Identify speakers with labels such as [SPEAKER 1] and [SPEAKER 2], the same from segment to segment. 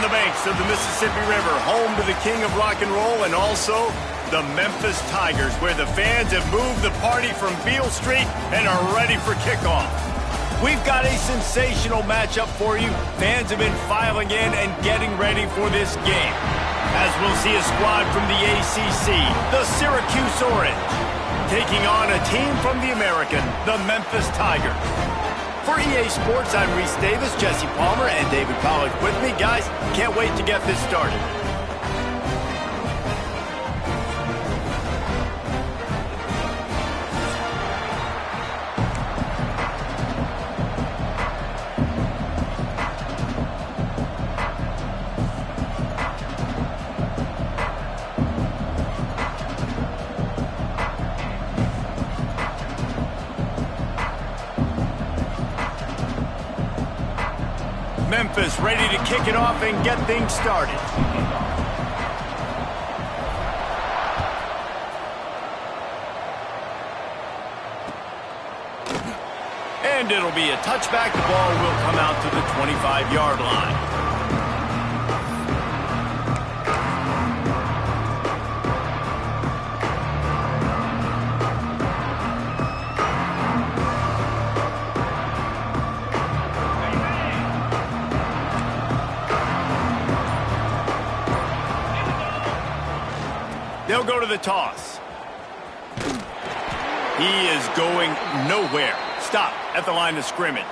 [SPEAKER 1] the banks of the Mississippi River, home to the king of rock and roll and also the Memphis Tigers, where the fans have moved the party from Beale Street and are ready for kickoff. We've got a sensational matchup for you. Fans have been filing in and getting ready for this game, as we'll see a squad from the ACC, the Syracuse Orange, taking on a team from the American, the Memphis Tigers. For EA Sports, I'm Reese Davis, Jesse Palmer, and David Pollack with me. Guys, can't wait to get this started. Memphis ready to kick it off and get things started. And it'll be a touchback. The ball will come out to the 25-yard line. They'll go to the toss. He is going nowhere. Stop at the line of scrimmage.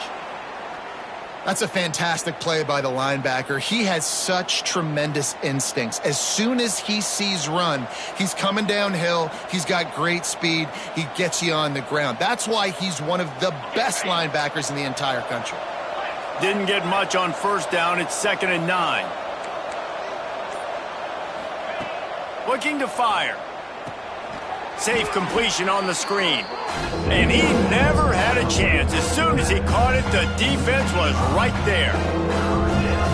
[SPEAKER 2] That's a fantastic play by the linebacker. He has such tremendous instincts. As soon as he sees run, he's coming downhill. He's got great speed. He gets you on the ground. That's why he's one of the best linebackers in the entire country.
[SPEAKER 1] Didn't get much on first down. It's 2nd and 9. Looking to fire. Safe completion on the screen. And he never had a chance. As soon as he caught it, the defense was right there.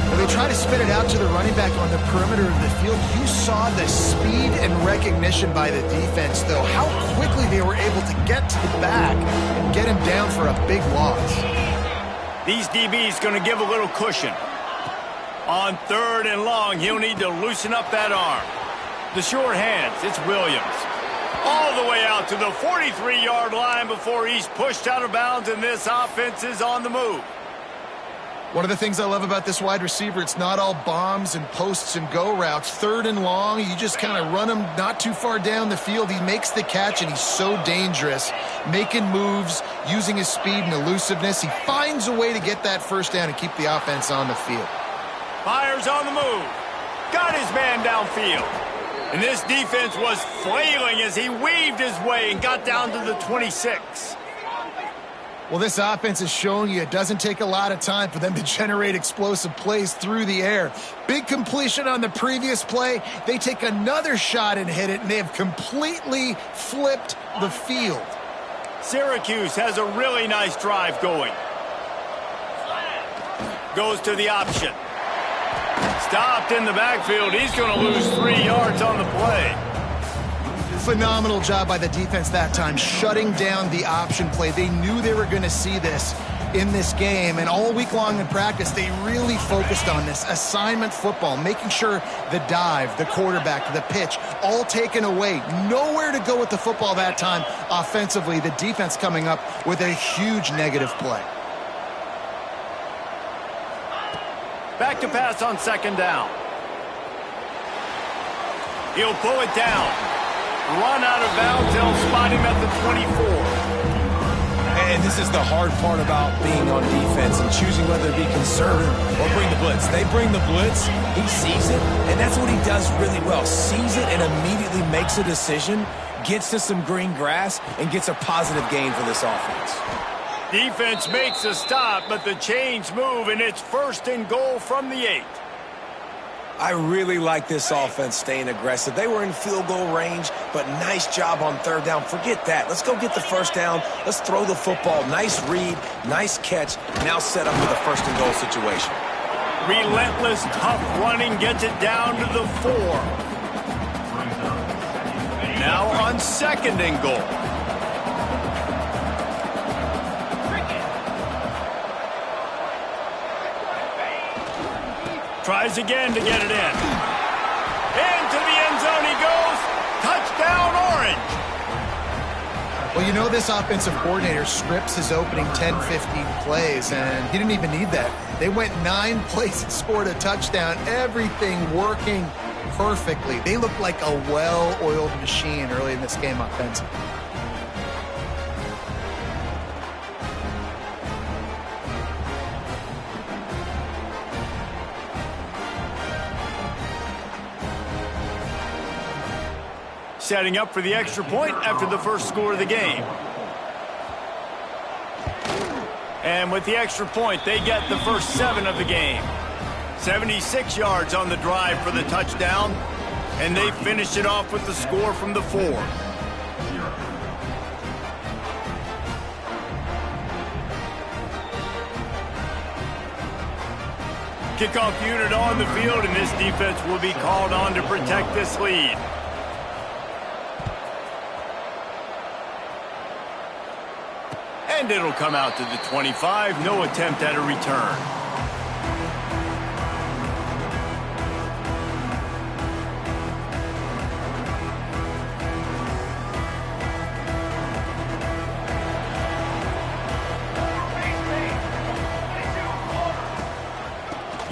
[SPEAKER 2] When they try to spit it out to the running back on the perimeter of the field, you saw the speed and recognition by the defense, though. How quickly they were able to get to the back and get him down for a big loss.
[SPEAKER 1] These DBs going to give a little cushion. On 3rd and long, he'll need to loosen up that arm. The short hands, it's Williams. All the way out to the 43-yard line before he's pushed out of bounds, and this offense is on the move.
[SPEAKER 2] One of the things I love about this wide receiver, it's not all bombs and posts and go routes. 3rd and long, you just kind of run him not too far down the field. He makes the catch, and he's so dangerous, making moves, using his speed and elusiveness. He finds a way to get that first down and keep the offense on the field.
[SPEAKER 1] Fires on the move. Got his man downfield. And this defense was flailing as he weaved his way and got down to the 26.
[SPEAKER 2] Well, this offense is showing you it doesn't take a lot of time for them to generate explosive plays through the air. Big completion on the previous play. They take another shot and hit it, and they have completely flipped the field.
[SPEAKER 1] Syracuse has a really nice drive going. Goes to the option. Stopped in the backfield. He's going to lose 3 yards on the play.
[SPEAKER 2] Phenomenal job by the defense that time, shutting down the option play. They knew they were going to see this in this game, and all week long in practice, they really focused on this assignment football, making sure the dive, the quarterback, the pitch, all taken away. Nowhere to go with the football that time offensively. The defense coming up with a huge negative play.
[SPEAKER 1] Back to pass on 2nd down. He'll pull it down. Run out of bounds. They'll spot him at the 24.
[SPEAKER 3] And this is the hard part about being on defense and choosing whether to be conservative or bring the blitz. They bring the blitz. He sees it, and that's what he does really well. Sees it and immediately makes a decision, gets to some green grass, and gets a positive gain for this offense.
[SPEAKER 1] Defense makes a stop, but the chains move, and it's 1st and goal from the 8.
[SPEAKER 3] I really like this offense staying aggressive. They were in field goal range, but nice job on 3rd down. Forget that. Let's go get the 1st down. Let's throw the football. Nice read, nice catch. Now set up for the 1st and goal situation.
[SPEAKER 1] Relentless, tough running gets it down to the 4. Now on 2nd and goal. Tries again to get it in. Into the end zone he goes. Touchdown, Orange.
[SPEAKER 2] Well, you know this offensive coordinator scripts his opening 10, 15 plays, and he didn't even need that. They went 9 plays and scored a touchdown. Everything working perfectly. They looked like a well-oiled machine early in this game offensively.
[SPEAKER 1] Setting up for the extra point after the first score of the game. And with the extra point, they get the first 7 of the game. 76 yards on the drive for the touchdown, and they finished it off with the score from the 4. Kickoff unit on the field, and this defense will be called on to protect this lead. And it'll come out to the 25. No attempt at a return.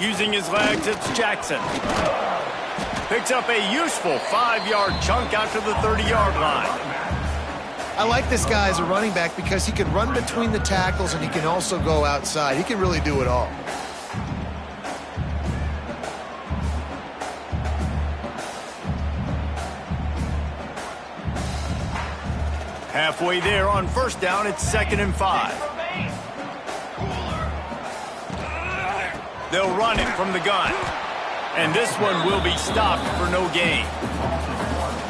[SPEAKER 1] Using his legs, it's Jackson. Picks up a useful 5-yard chunk out to the 30-yard line.
[SPEAKER 2] I like this guy as a running back because he can run between the tackles and he can also go outside. He can really do it all.
[SPEAKER 1] Halfway there on first down, it's 2nd and 5. They'll run it from the gun. And this one will be stopped for no gain.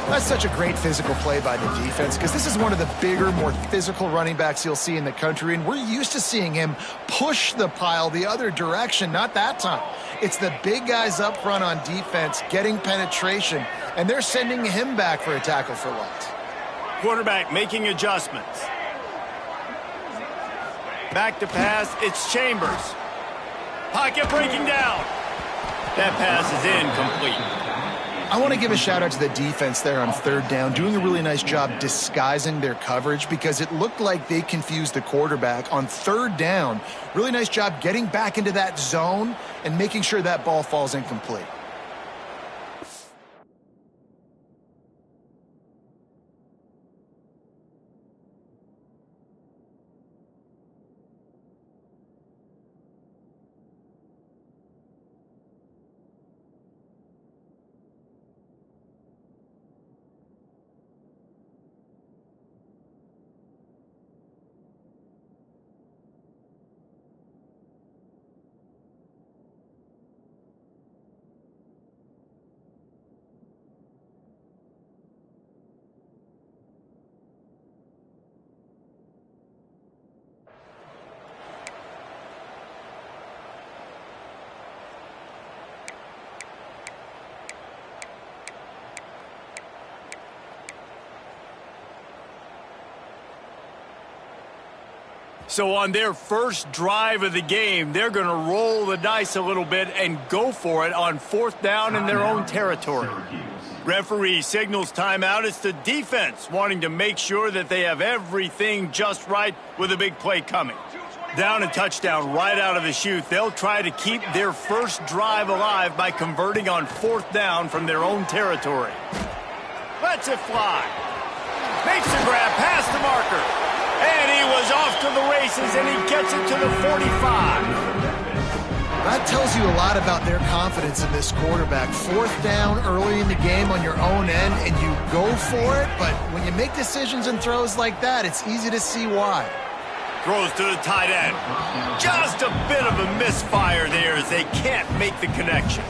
[SPEAKER 2] That's such a great physical play by the defense because this is one of the bigger, more physical running backs you'll see in the country, and we're used to seeing him push the pile the other direction. Not that time. It's the big guys up front on defense getting penetration, and they're sending him back for a tackle for loss.
[SPEAKER 1] Quarterback making adjustments. Back to pass, it's Chambers. Pocket breaking down. That pass is incomplete.
[SPEAKER 2] I want to give a shout-out to the defense there on 3rd down, doing a really nice job disguising their coverage because it looked like they confused the quarterback on 3rd down. Really nice job getting back into that zone and making sure that ball falls incomplete.
[SPEAKER 1] So on their first drive of the game, they're going to roll the dice a little bit and go for it on 4th down in their own territory. Referee signals timeout. It's the defense wanting to make sure that they have everything just right with a big play coming. Down and touchdown right out of the chute. They'll try to keep their first drive alive by converting on 4th down from their own territory. Lets it fly. Makes the grab past the marker. And he was off to the races, and he gets it to the 45.
[SPEAKER 2] That tells you a lot about their confidence in this quarterback. 4th down early in the game on your own end, and you go for it. But when you make decisions and throws like that, it's easy to see why.
[SPEAKER 1] Throws to the tight end. Just a bit of a misfire there as they can't make the connection.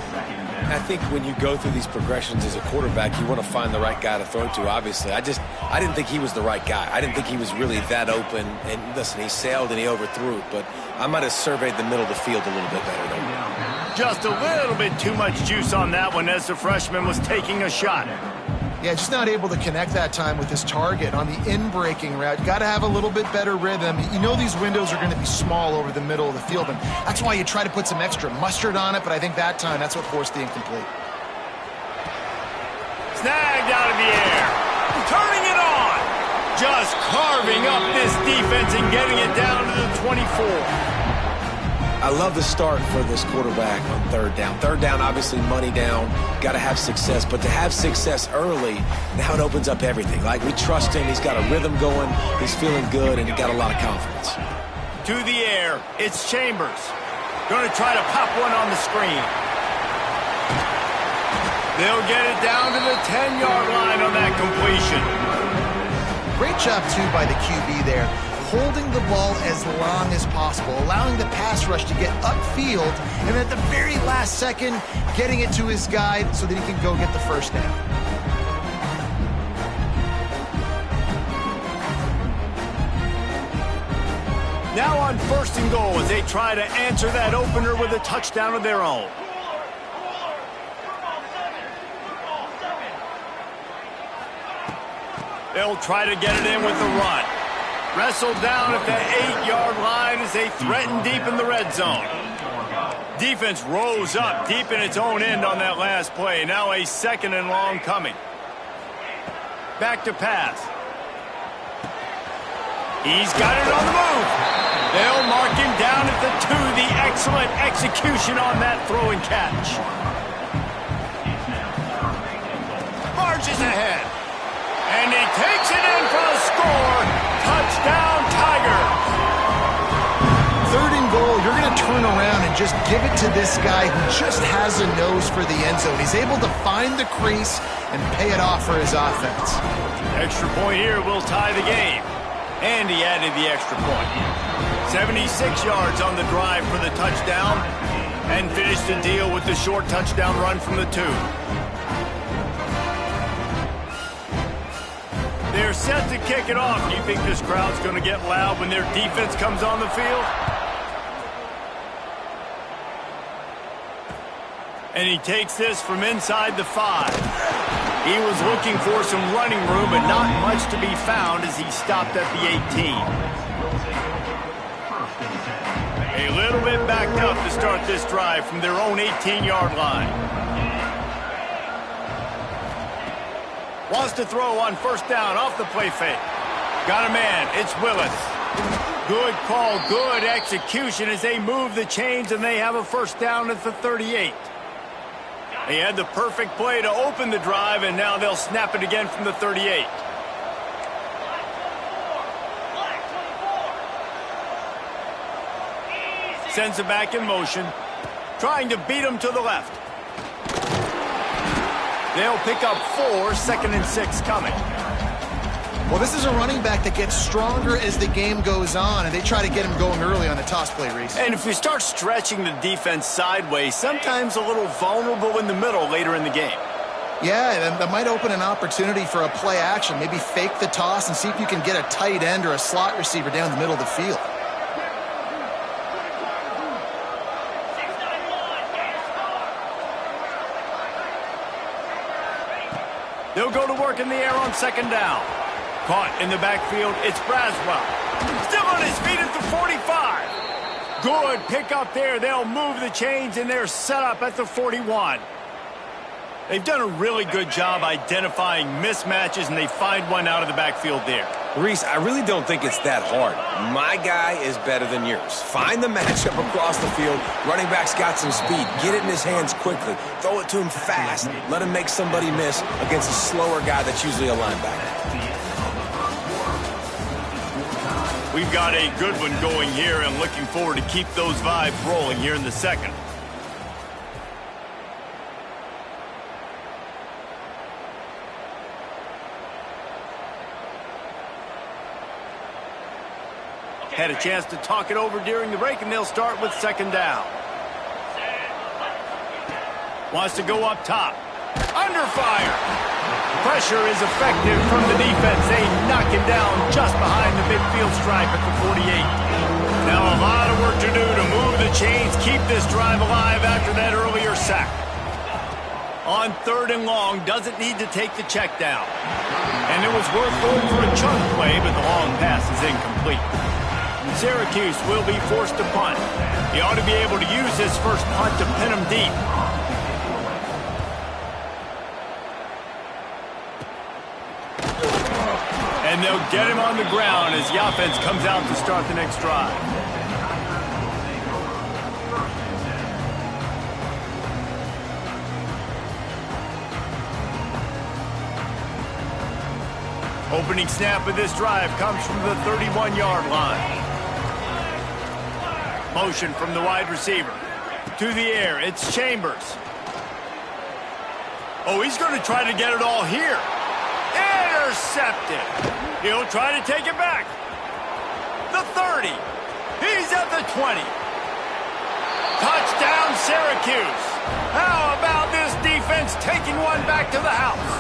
[SPEAKER 3] I think when you go through these progressions as a quarterback, you want to find the right guy to throw to, obviously. I didn't think he was the right guy. I didn't think he was really that open. And listen, he sailed and he overthrew it, but I might have surveyed the middle of the field a little bit better there.
[SPEAKER 1] Just a little bit too much juice on that one as the freshman was taking a shot.
[SPEAKER 2] Yeah, just not able to connect that time with his target on the in-breaking route. Got to have a little bit better rhythm. You know these windows are going to be small over the middle of the field, and that's why you try to put some extra mustard on it, but I think that time that's what forced the incomplete.
[SPEAKER 1] Snagged out of the air. Turning it on. Just carving up this defense and getting it down to the 24.
[SPEAKER 3] I love the start for this quarterback on third down. Third down, obviously money down, got to have success. But to have success early, now it opens up everything. Like, we trust him. He's got a rhythm going. He's feeling good, and he got a lot of confidence.
[SPEAKER 1] To the air, it's Chambers. Going to try to pop one on the screen. They'll get it down to the 10-yard line on that completion.
[SPEAKER 2] Great job, too, by the QB there. Holding the ball as long as possible, allowing the pass rush to get upfield, and at the very last second, getting it to his guy so that he can go get the first down.
[SPEAKER 1] Now on 1st and goal as they try to answer that opener with a touchdown of their own. They'll try to get it in with the run. Wrestled down at the 8-yard line as they threaten deep in the red zone. Defense rose up deep in its own end on that last play. Now a 2nd and long coming. Back to pass. He's got it on the move. They'll mark him down at the 2. The excellent execution on that throw and catch. Marches ahead. And he takes it in for a score. Touchdown, Tigers.
[SPEAKER 2] 3rd and goal, you're going to turn around and just give it to this guy who just has a nose for the end zone. He's able to find the crease and pay it off for his offense.
[SPEAKER 1] Extra point here will tie the game. And he added the extra point. 76 yards on the drive for the touchdown. And finished the deal with the short touchdown run from the 2. They're set to kick it off. Do you think this crowd's going to get loud when their defense comes on the field? And he takes this from inside the 5. He was looking for some running room, but not much to be found as he stopped at the 18. A little bit backed up to start this drive from their own 18-yard line. Wants to throw on 1st down off the play fake. Got a man. It's Willis. Good call, good execution as they move the chains and they have a 1st down at the 38. They had the perfect play to open the drive, and now they'll snap it again from the 38. Sends it back in motion. Trying to beat him to the left. They'll pick up 4, 2nd and 6 coming.
[SPEAKER 2] Well, this is a running back that gets stronger as the game goes on, and they try to get him going early on the toss play, Reese.
[SPEAKER 1] And if you start stretching the defense sideways, sometimes a little vulnerable in the middle later in the game.
[SPEAKER 2] Yeah, that might open an opportunity for a play action. Maybe fake the toss and see if you can get a tight end or a slot receiver down the middle of the field.
[SPEAKER 1] They'll go to work in the air on 2nd down. Caught in the backfield, it's Braswell. Still on his feet at the 45. Good pickup there. They'll move the chains, and they're set up at the 41. They've done a really good job identifying mismatches, and they find one out of the backfield there.
[SPEAKER 3] Reese, I really don't think it's that hard. My guy is better than yours. Find the matchup across the field. Running back's got some speed. Get it in his hands quickly. Throw it to him fast. Let him make somebody miss against a slower guy that's usually a linebacker.
[SPEAKER 1] We've got a good one going here, and looking forward to keep those vibes rolling here in the 2nd. Had a chance to talk it over during the break, and they'll start with 2nd down. Wants to go up top. Under fire. Pressure is effective from the defense. They knock him down just behind the midfield stripe at the 48. Now a lot of work to do to move the chains, keep this drive alive after that earlier sack. On 3rd and long, doesn't need to take the check down. And it was worth going for a chunk play, but the long pass is incomplete. Syracuse will be forced to punt. He ought to be able to use his first punt to pin him deep. And they'll get him on the ground as the offense comes out to start the next drive. Opening snap of this drive comes from the 31-yard line. Motion from the wide receiver. To the air, it's Chambers. Oh, he's going to try to get it all here. Intercepted. He'll try to take it back. The 30. He's at the 20. Touchdown, Syracuse. How about this defense taking one back to the house?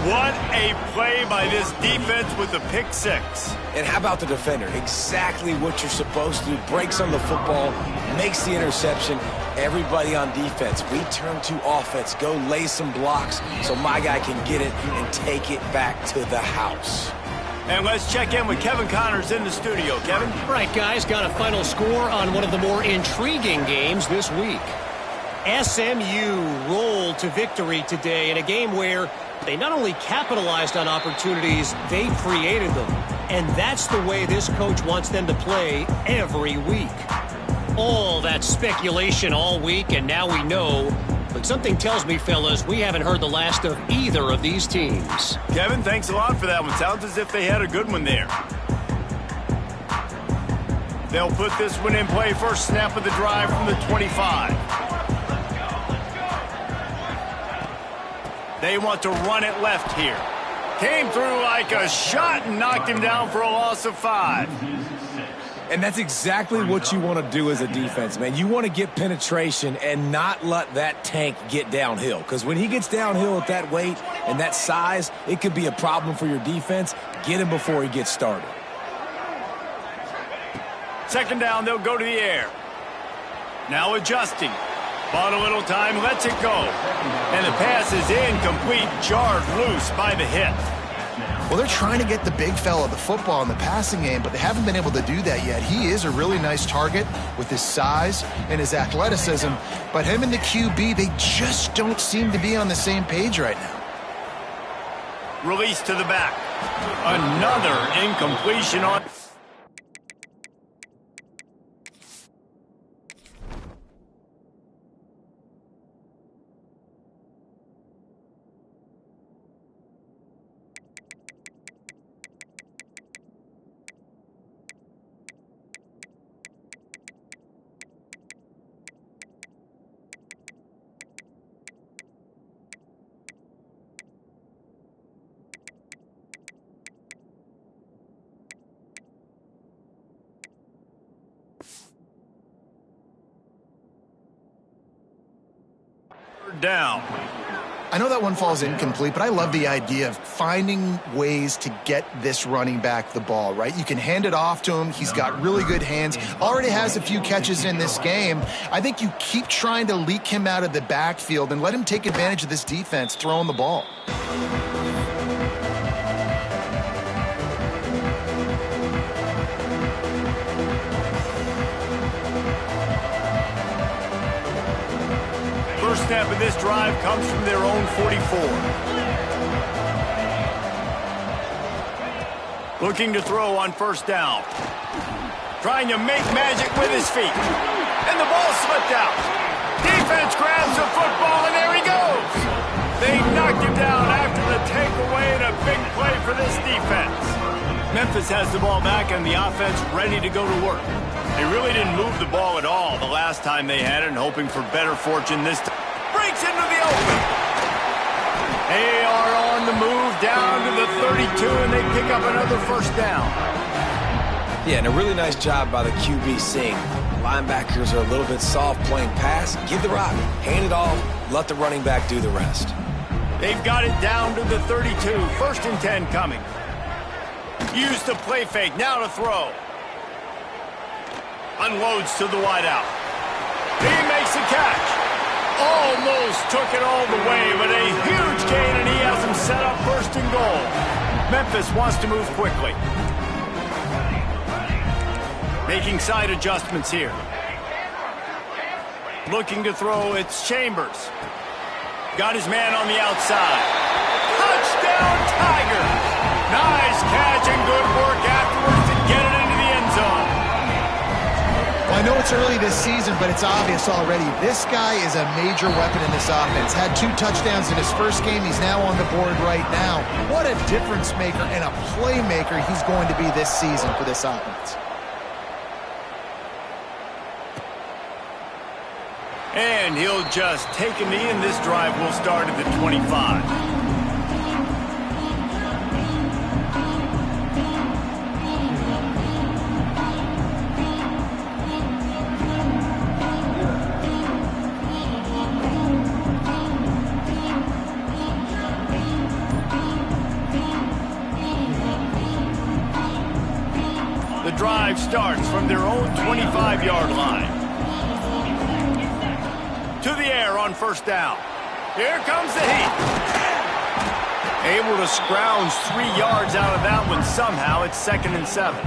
[SPEAKER 1] What a play by this defense with the pick six.
[SPEAKER 3] And how about the defender? Exactly what you're supposed to do. Breaks on the football, makes the interception. Everybody on defense, we turn to offense. Go lay some blocks so my guy can get it and take it back to the house.
[SPEAKER 1] And let's check in with Kevin Connors in the studio. Kevin?
[SPEAKER 4] All right, guys, got a final score on one of the more intriguing games this week. SMU rolled to victory today in a game where they not only capitalized on opportunities, they created them. And that's the way this coach wants them to play every week. All that speculation all week, and now we know. But something tells me, fellas, we haven't heard the last of either of these teams.
[SPEAKER 1] Kevin, thanks a lot for that one. Sounds as if they had a good one there. They'll put this one in play. First snap of the drive from the 25. They want to run it left here. Came through like a shot and knocked him down for a loss of 5.
[SPEAKER 3] And that's exactly what you want to do as a defense, man. You want to get penetration and not let that tank get downhill. Because when he gets downhill at that weight and that size, it could be a problem for your defense. Get him before he gets started.
[SPEAKER 1] Second down, they'll go to the air. Now adjusting. Bought a little time, lets it go. And the pass is incomplete, jarred loose by the hit.
[SPEAKER 2] Well, they're trying to get the big fella the football in the passing game, but they haven't been able to do that yet. He is a really nice target with his size and his athleticism, but him and the QB, they just don't seem to be on the same page right now.
[SPEAKER 1] Release to the back. Another incompletion on... down.
[SPEAKER 2] I know that one falls incomplete, but I love the idea of finding ways to get this running back the ball, right? You can hand it off to him. He's got really good hands. Already has a few catches in this game. I think you keep trying to leak him out of the backfield and let him take advantage of this defense throwing the ball.
[SPEAKER 1] First snap of this drive comes from their own 44. Looking to throw on first down. Trying to make magic with his feet. And the ball slipped out. Defense grabs the football, and there he goes. They knocked him down after the takeaway, and a big play for this defense. Memphis has the ball back and the offense ready to go to work. They really didn't move the ball at all the last time they had it, and hoping for better fortune this time. Breaks into the open. They are on the move down to the 32, and they pick up another first down.
[SPEAKER 3] Yeah, and a really nice job by the QB seeing. Linebackers are a little bit soft playing pass. Give the rock, hand it off, let the running back do the rest.
[SPEAKER 1] They've got it down to the 32. First and 10 coming. Use the play fake, now to throw. Unloads to the wideout. He makes the catch. Almost took it all the way, but a huge gain, and he has him set up first and goal. Memphis wants to move quickly. Making side adjustments here. Looking to throw, it's Chambers. Got his man on the outside. Touchdown, Tigers! Nice catch and good work afterwards to get it into the end zone.
[SPEAKER 2] Well, I know it's early this season, but it's obvious already. This guy is a major weapon in this offense. Had 2 touchdowns in his first game. He's now on the board right now. What a difference maker and a playmaker he's going to be this season for this offense.
[SPEAKER 1] And he'll just take a knee, and this drive will start at the 25. The drive starts from their own 25-yard line. To the air on first down. Here comes the heat. Able to scrounge 3 yards out of that one somehow. It's 2nd and 7.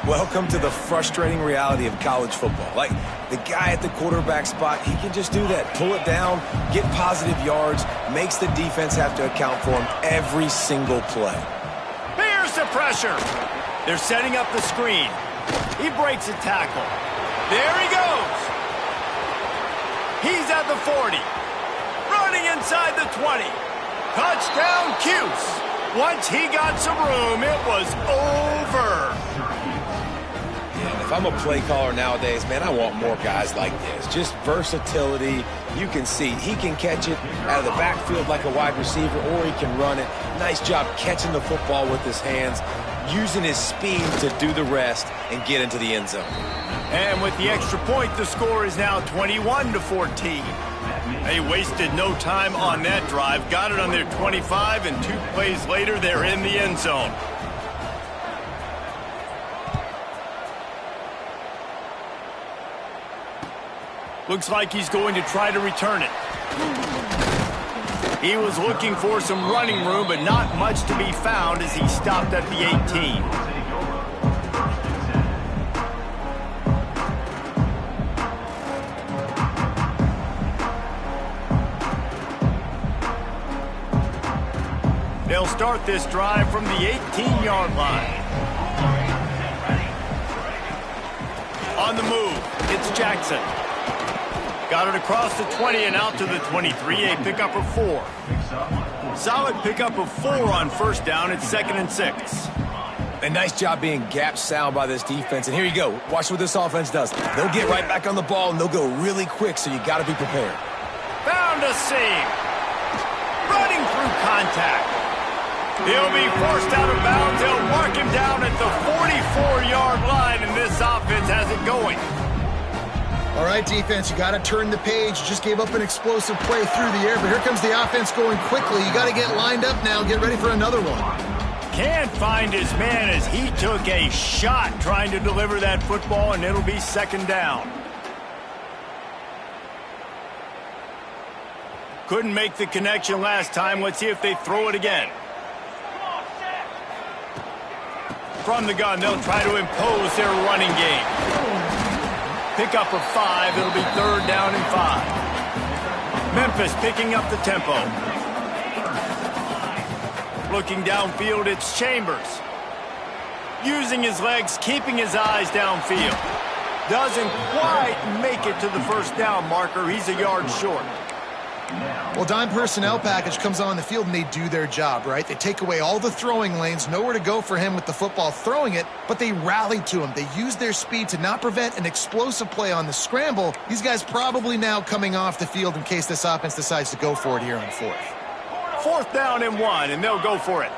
[SPEAKER 3] Welcome to the frustrating reality of college football. Like, the guy at the quarterback spot, he can just do that. Pull it down, get positive yards, makes the defense have to account for him every single play.
[SPEAKER 1] Here's the pressure. They're setting up the screen. He breaks a tackle. There he goes. He's at the 40. Running inside the 20. Touchdown, Cuse. Once he got some room, it was over.
[SPEAKER 3] Yeah, if I'm a play caller nowadays, man, I want more guys like this. Just versatility. You can see he can catch it out of the backfield like a wide receiver, or he can run it. Nice job catching the football with his hands, using his speed to do the rest and get into the end zone.
[SPEAKER 1] And with the extra point, the score is now 21-14. They wasted no time on that drive. Got it on their 25, and 2 plays later, they're in the end zone. Looks like he's going to try to return it. He was looking for some running room, but not much to be found as he stopped at the 18. They'll start this drive from the 18-yard line. On the move, it's Jackson. Got it across the 20 and out to the 23, a pickup of 4. Solid pickup of 4 on first down. It's 2nd and 6.
[SPEAKER 3] A nice job being gap sound by this defense. And here you go. Watch what this offense does. They'll get right back on the ball, and they'll go really quick, so you got to be prepared.
[SPEAKER 1] Found a seam. Running through contact. He'll be forced out of bounds. They'll mark him down at the 44-yard line, and this offense has it going.
[SPEAKER 2] All right, defense, you got to turn the page. Just gave up an explosive play through the air, but here comes the offense going quickly. You got to get lined up now. Get ready for another one.
[SPEAKER 1] Can't find his man as he took a shot trying to deliver that football, and it'll be 2nd down. Couldn't make the connection last time. Let's see if they throw it again. From the gun, they'll try to impose their running game. Pickup of 5. It'll be 3rd down and 5. Memphis picking up the tempo. Looking downfield, it's Chambers. Using his legs, keeping his eyes downfield. Doesn't quite make it to the first down marker. He's a yard short.
[SPEAKER 2] Well, dime personnel package comes on the field, and they do their job, right? They take away all the throwing lanes, nowhere to go for him with the football throwing it, but they rally to him. They use their speed to not prevent an explosive play on the scramble. These guys probably now coming off the field in case this offense decides to go for it here on 4th.
[SPEAKER 1] 4th down and 1, and they'll go for it.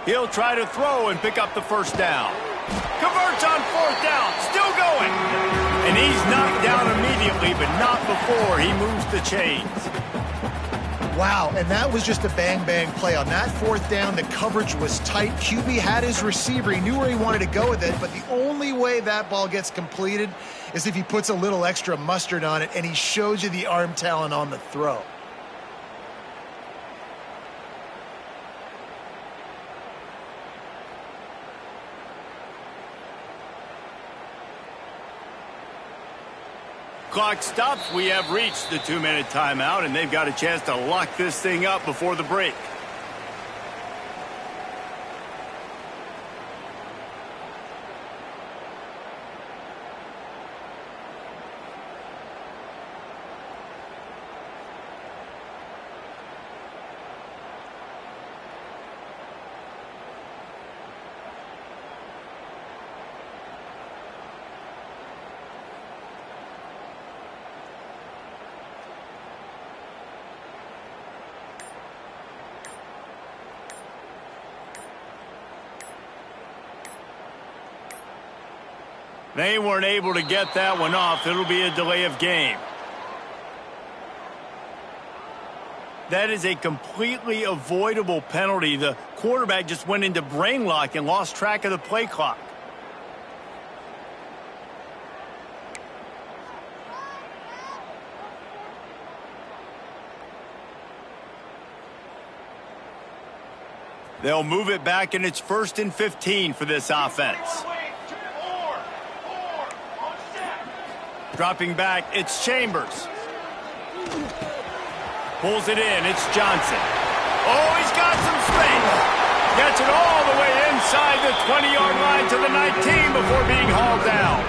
[SPEAKER 1] He'll try to throw and pick up the first down. Converts on 4th down, still going. And he's knocked down immediately, but not before he moves the chains.
[SPEAKER 2] Wow, and that was just a bang-bang play. On that fourth down, the coverage was tight. QB had his receiver. He knew where he wanted to go with it, but the only way that ball gets completed is if he puts a little extra mustard on it, and he shows you the arm talent on the throw.
[SPEAKER 1] Clock stops. We have reached the 2-minute timeout, and they've got a chance to lock this thing up before the break. They weren't able to get that one off. It'll be a delay of game. That is a completely avoidable penalty. The quarterback just went into brain lock and lost track of the play clock. They'll move it back, and it's 1st and 15 for this offense. Dropping back, it's Chambers. Pulls it in, it's Johnson. Oh, he's got some space. Gets it all the way inside the 20-yard line to the 19 before being hauled down.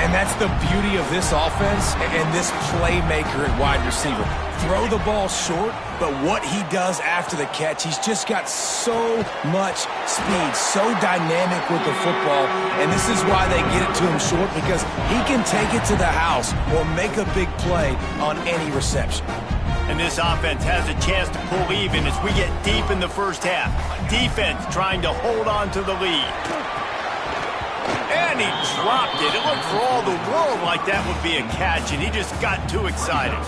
[SPEAKER 3] And that's the beauty of this offense and this playmaker at wide receiver. Throw the ball short, but what he does after the catch, he's just got so much speed, so dynamic with the football, and this is why they get it to him short, because he can take it to the house or make a big play on any reception.
[SPEAKER 1] And this offense has a chance to pull even as we get deep in the first half. Defense trying to hold on to the lead. And he dropped it. It looked for all the world like that would be a catch, and he just got too excited.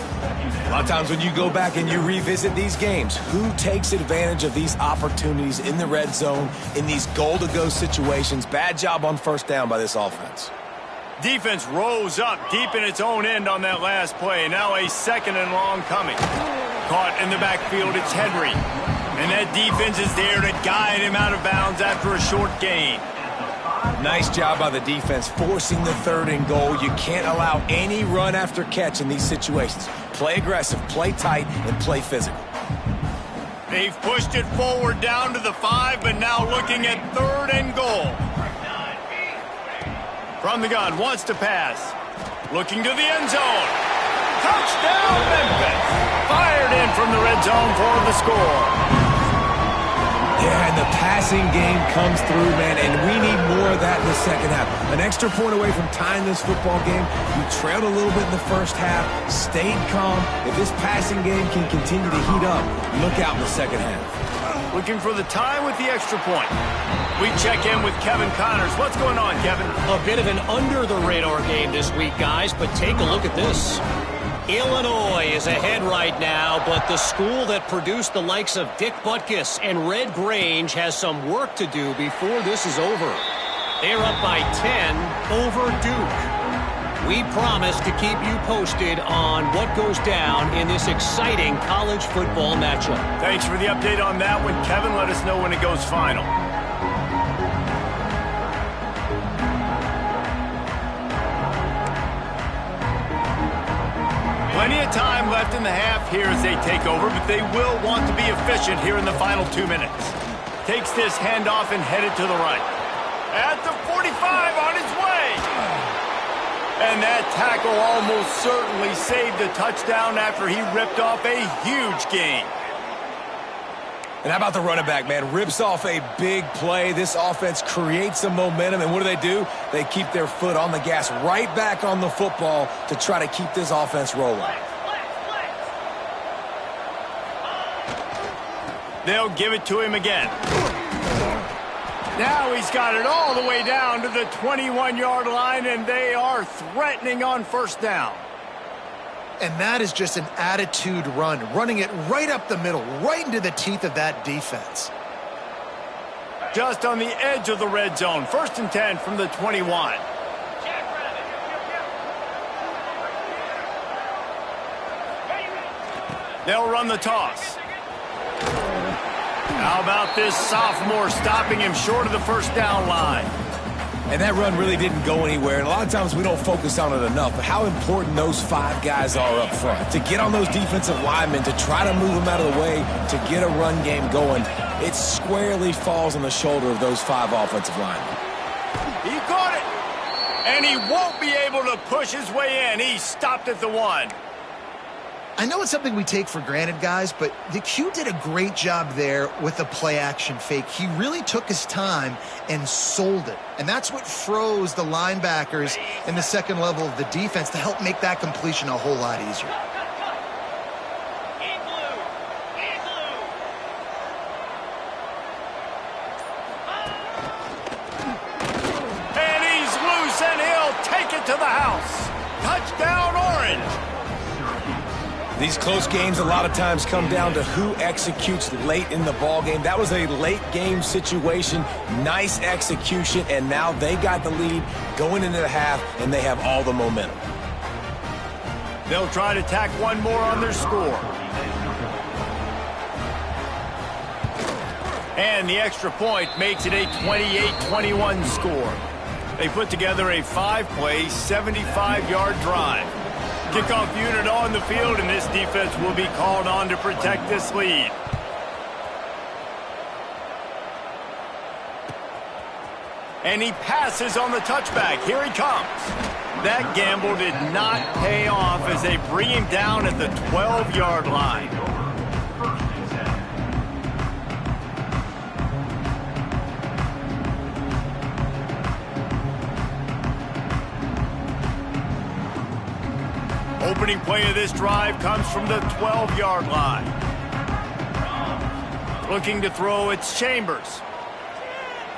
[SPEAKER 3] A lot of times when you go back and you revisit these games, who takes advantage of these opportunities in the red zone, in these goal-to-go situations? Bad job on first down by this offense.
[SPEAKER 1] Defense rose up deep in its own end on that last play. Now a 2nd and long coming. Caught in the backfield, it's Henry. And that defense is there to guide him out of bounds after a short gain.
[SPEAKER 3] Nice job by the defense forcing the 3rd and goal. You can't allow any run after catch in these situations. Play aggressive, play tight, and play physical.
[SPEAKER 1] They've pushed it forward down to the 5, but now looking at 3rd and goal. From the gun, wants to pass. Looking to the end zone. Touchdown, Memphis. Fired in from the red zone for the score.
[SPEAKER 3] Yeah, and the passing game comes through, man, and we need more of that in the second half. An extra point away from tying this football game. You trailed a little bit in the first half, stayed calm. If this passing game can continue to heat up, look out in the second half.
[SPEAKER 1] Looking for the tie with the extra point. We check in with Kevin Connors. What's going on, Kevin?
[SPEAKER 4] A bit of an under-the-radar game this week, guys, but take a look at this. Illinois is ahead right now, but the school that produced the likes of Dick Butkus and Red Grange has some work to do before this is over. They're up by 10 over Duke. We promise to keep you posted on what goes down in this exciting college football matchup.
[SPEAKER 1] Thanks for the update on that one, Kevin. Let us know when it goes final. Plenty of time left in the half here as they take over, but they will want to be efficient here in the final 2 minutes. Takes this handoff and headed to the right. At the 45 on his way. And that tackle almost certainly saved a touchdown after he ripped off a huge gain.
[SPEAKER 3] And how about the running back, man? Rips off a big play. This offense creates some momentum, and what do? They keep their foot on the gas right back on the football to try to keep this offense rolling.
[SPEAKER 1] They'll give it to him again. Now he's got it all the way down to the 21-yard line, and they are threatening on first down.
[SPEAKER 2] And that is just an attitude run, running it right up the middle, right into the teeth of that defense.
[SPEAKER 1] Just on the edge of the red zone. 1st and 10 from the 21. They'll run the toss. How about this sophomore stopping him short of the first down line?
[SPEAKER 3] And that run really didn't go anywhere. And a lot of times we don't focus on it enough, but how important those 5 guys are up front. To get on those defensive linemen, to try to move them out of the way, to get a run game going, it squarely falls on the shoulder of those 5 offensive linemen.
[SPEAKER 1] He caught it! And he won't be able to push his way in. He stopped at the 1.
[SPEAKER 2] I know it's something we take for granted, guys, but the Q did a great job there with the play-action fake. He really took his time and sold it. And that's what froze the linebackers in the second level of the defense to help make that completion a whole lot easier.
[SPEAKER 1] And he's loose, and he'll take it to the house. Touchdown, Orange!
[SPEAKER 3] These close games a lot of times come down to who executes late in the ball game. That was a late game situation, nice execution, and now they got the lead going into the half, and they have all the momentum.
[SPEAKER 1] They'll try to tack one more on their score. And the extra point makes it a 28-21 score. They put together a 5-play, 75-yard drive. Kickoff unit on the field, and this defense will be called on to protect this lead. And he passes on the touchback. Here he comes. That gamble did not pay off as they bring him down at the 12-yard line. Opening play of this drive comes from the 12-yard line. Looking to throw, it's Chambers.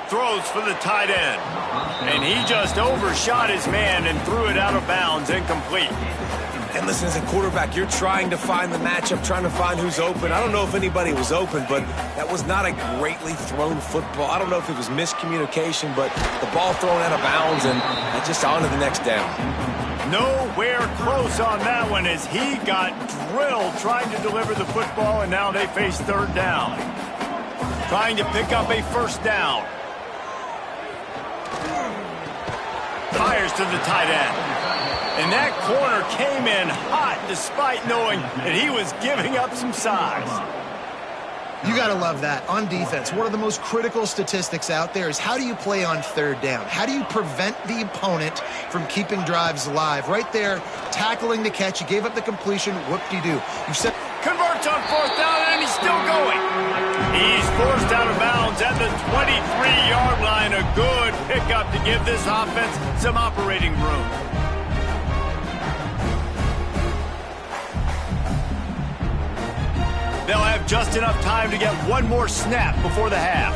[SPEAKER 1] Throws for the tight end. And he just overshot his man and threw it out of bounds, incomplete.
[SPEAKER 3] And listen, as a quarterback, you're trying to find the matchup, trying to find who's open. I don't know if anybody was open, but that was not a greatly thrown football. I don't know if it was miscommunication, but the ball thrown out of bounds, and just on to the next down.
[SPEAKER 1] Nowhere close on that one as he got drilled trying to deliver the football, and now they face 3rd down. Trying to pick up a 1st down. Fires to the tight end. And that corner came in hot despite knowing that he was giving up some size.
[SPEAKER 2] You got to love that. On defense, one of the most critical statistics out there is how do you play on 3rd down? How do you prevent the opponent from keeping drives alive? Right there, tackling the catch. You gave up the completion. Whoop-de-doo. You said
[SPEAKER 1] converts on 4th down, and he's still going. He's forced out of bounds at the 23-yard line. A good pickup to give this offense some operating room. They'll have just enough time to get one more snap before the half.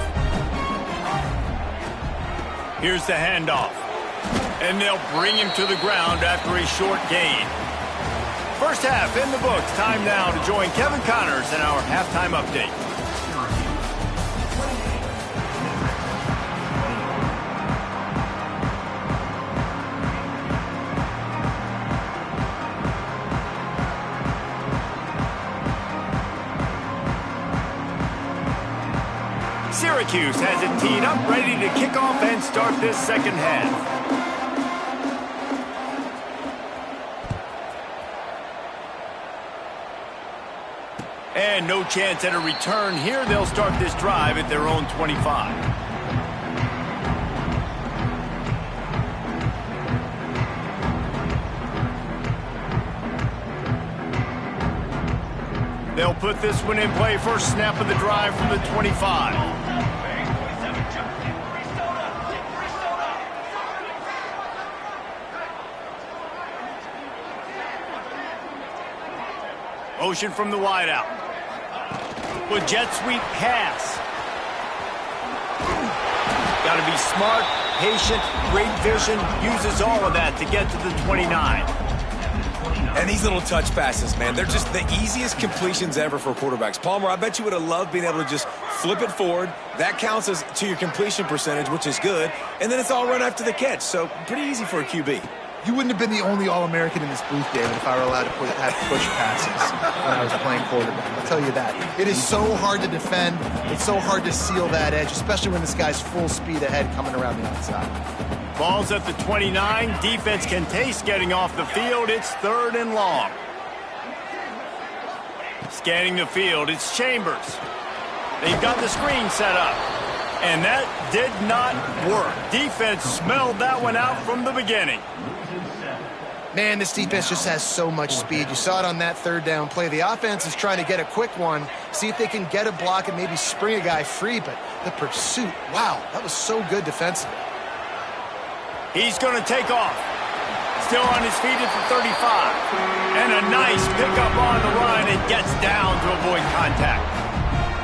[SPEAKER 1] Here's the handoff. And they'll bring him to the ground after a short gain. First half in the books. Time now to join Kevin Connors in our halftime update. Syracuse has it teed up, ready to kick off and start this second half. And no chance at a return here. They'll start this drive at their own 25. They'll put this one in play. First snap of the drive from the 25. Motion from the wideout. With jet sweep pass. Got to be smart, patient, great vision. Uses all of that to get to the 29.
[SPEAKER 3] And these little touch passes, man, they're just the easiest completions ever for quarterbacks. Palmer, I bet you would have loved being able to just flip it forward. That counts as to your completion percentage, which is good. And then it's all run after the catch, so pretty easy for a QB.
[SPEAKER 2] You wouldn't have been the only All-American in this booth, David, if I were allowed to have push passes when I was playing quarterback. I'll tell you that. It is so hard to defend. It's so hard to seal that edge, especially when this guy's full speed ahead coming around the outside.
[SPEAKER 1] Ball's at the 29. Defense can taste getting off the field. It's 3rd and long. Scanning the field, it's Chambers. They've got the screen set up. And that did not work. Defense smelled that one out from the beginning.
[SPEAKER 2] Man, this defense just has so much speed. You saw it on that 3rd down play. The offense is trying to get a quick one, see if they can get a block and maybe spring a guy free, but the pursuit, wow, that was so good defensively.
[SPEAKER 1] He's going to take off. Still on his feet at the 35. And a nice pickup on the run and gets down to avoid contact.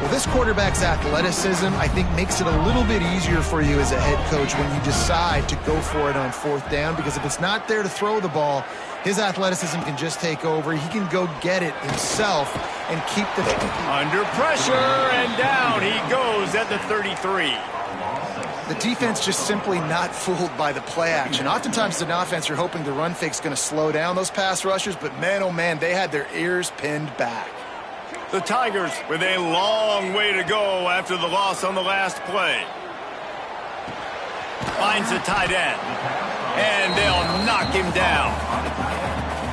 [SPEAKER 2] Well, this quarterback's athleticism, I think, makes it a little bit easier for you as a head coach when you decide to go for it on 4th down, because if it's not there to throw the ball, his athleticism can just take over. He can go get it himself and keep the...
[SPEAKER 1] Under pressure, and down he goes at the 33.
[SPEAKER 2] The defense just simply not fooled by the play action. Oftentimes as an offense, you're hoping the run fake's going to slow down those pass rushers, but man, oh man, they had their ears pinned back.
[SPEAKER 1] The Tigers with a long way to go after the loss on the last play. Finds the tight end, and they'll knock him down.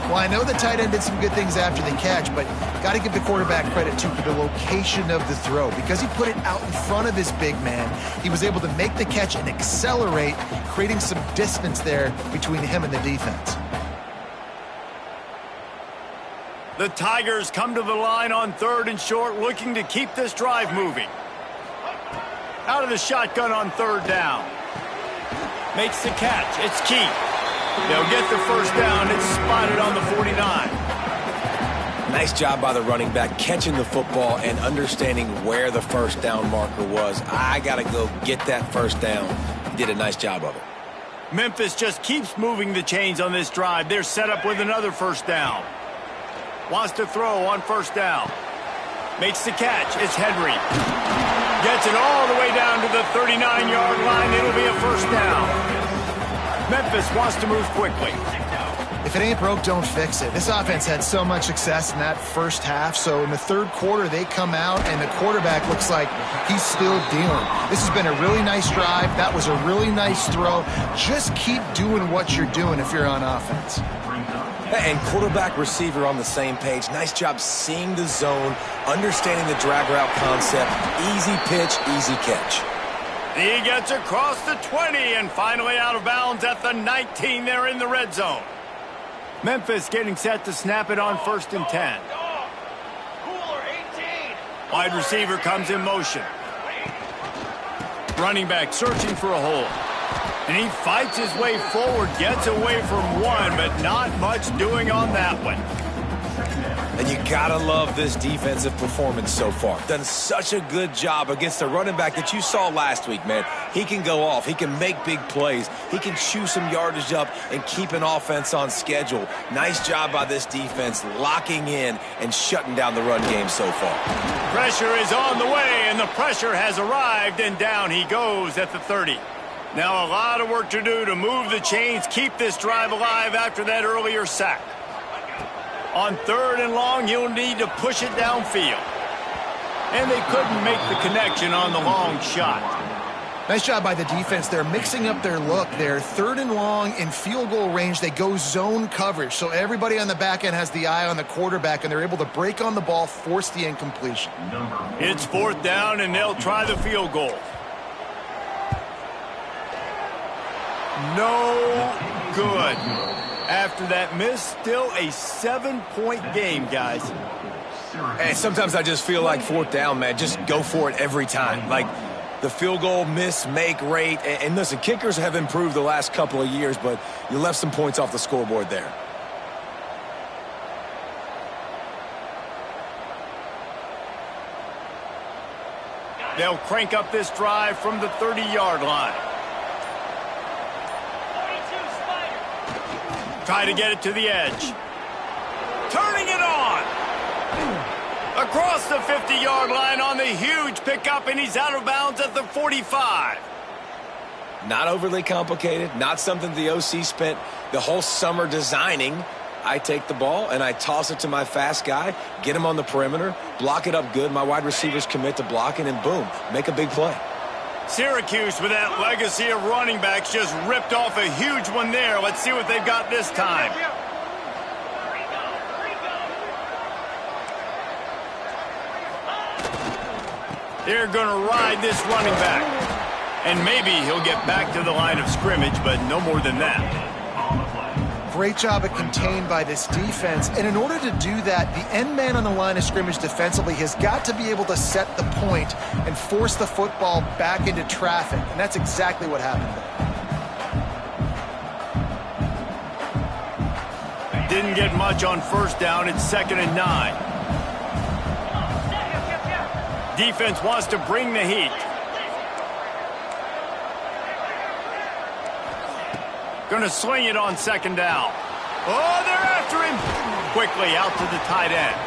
[SPEAKER 2] Well, I know the tight end did some good things after the catch, but got to give the quarterback credit, too, for the location of the throw. Because he put it out in front of his big man, he was able to make the catch and accelerate, creating some distance there between him and the defense.
[SPEAKER 1] The Tigers come to the line on 3rd and short, looking to keep this drive moving. Out of the shotgun on 3rd down. Makes the catch. It's Key. They'll get the 1st down. It's spotted on the 49.
[SPEAKER 3] Nice job by the running back, catching the football and understanding where the 1st down marker was. I got to go get that 1st down. He did a nice job of it.
[SPEAKER 1] Memphis just keeps moving the chains on this drive. They're set up with another 1st down. Wants to throw on 1st down. Makes the catch. It's Henry. Gets it all the way down to the 39-yard line. It'll be a 1st down. Memphis wants to move quickly.
[SPEAKER 2] If it ain't broke, don't fix it. This offense had so much success in that 1st half, so in the 3rd quarter, they come out, and the quarterback looks like he's still dealing. This has been a really nice drive. That was a really nice throw. Just keep doing what you're doing if you're on offense.
[SPEAKER 3] And quarterback, receiver on the same page. Nice job seeing the zone, understanding the drag route concept. Easy pitch, easy catch.
[SPEAKER 1] He gets across the 20 and finally out of bounds at the 19. They're in the red zone. Memphis getting set to snap it on 1st and 10. Wide receiver comes in motion. Running back searching for a hole. And he fights his way forward, gets away from one, but not much doing on that one.
[SPEAKER 3] And you gotta love this defensive performance so far. Done such a good job against the running back that you saw last week, man. He can go off. He can make big plays. He can chew some yardage up and keep an offense on schedule. Nice job by this defense locking in and shutting down the run game so far.
[SPEAKER 1] Pressure is on the way, and the pressure has arrived, and down he goes at the 30. Now a lot of work to do to move the chains, keep this drive alive after that earlier sack. On 3rd and long, he'll need to push it downfield. And they couldn't make the connection on the long shot.
[SPEAKER 2] Nice job by the defense. They're mixing up their look there. 3rd and long in field goal range. They go zone coverage. So everybody on the back end has the eye on the quarterback, and they're able to break on the ball, force the incompletion.
[SPEAKER 1] It's 4th down, and they'll try the field goal. No good. After that miss, still a 7-point game, guys.
[SPEAKER 3] And sometimes I just feel like 4th down, man. Just go for it every time. Like the field goal miss, make rate. And listen, kickers have improved the last couple of years, but you left some points off the scoreboard there.
[SPEAKER 1] They'll crank up this drive from the 30-yard line. Try to get it to the edge. turning it on. Across the 50-yard line on the huge pickup, and he's out of bounds at the 45.
[SPEAKER 3] Not overly complicated, not something the OC spent the whole summer designing. I take the ball and I toss it to my fast guy, get him on the perimeter, block it up good. My wide receivers commit to blocking, and boom, make a big play.
[SPEAKER 1] Syracuse, with that legacy of running backs, just ripped off a huge one there. Let's see what they've got this time. They're going to ride this running back. And maybe he'll get back to the line of scrimmage, but no more than that.
[SPEAKER 2] Great job at contained by this defense. And in order to do that, the end man on the line of scrimmage defensively has got to be able to set the point and force the football back into traffic. And that's exactly what happened there.
[SPEAKER 1] Didn't get much on first down. It's 2nd and 9. Defense wants to bring the heat. Going to sling it on 2nd down. Oh, they're after him. Quickly out to the tight end.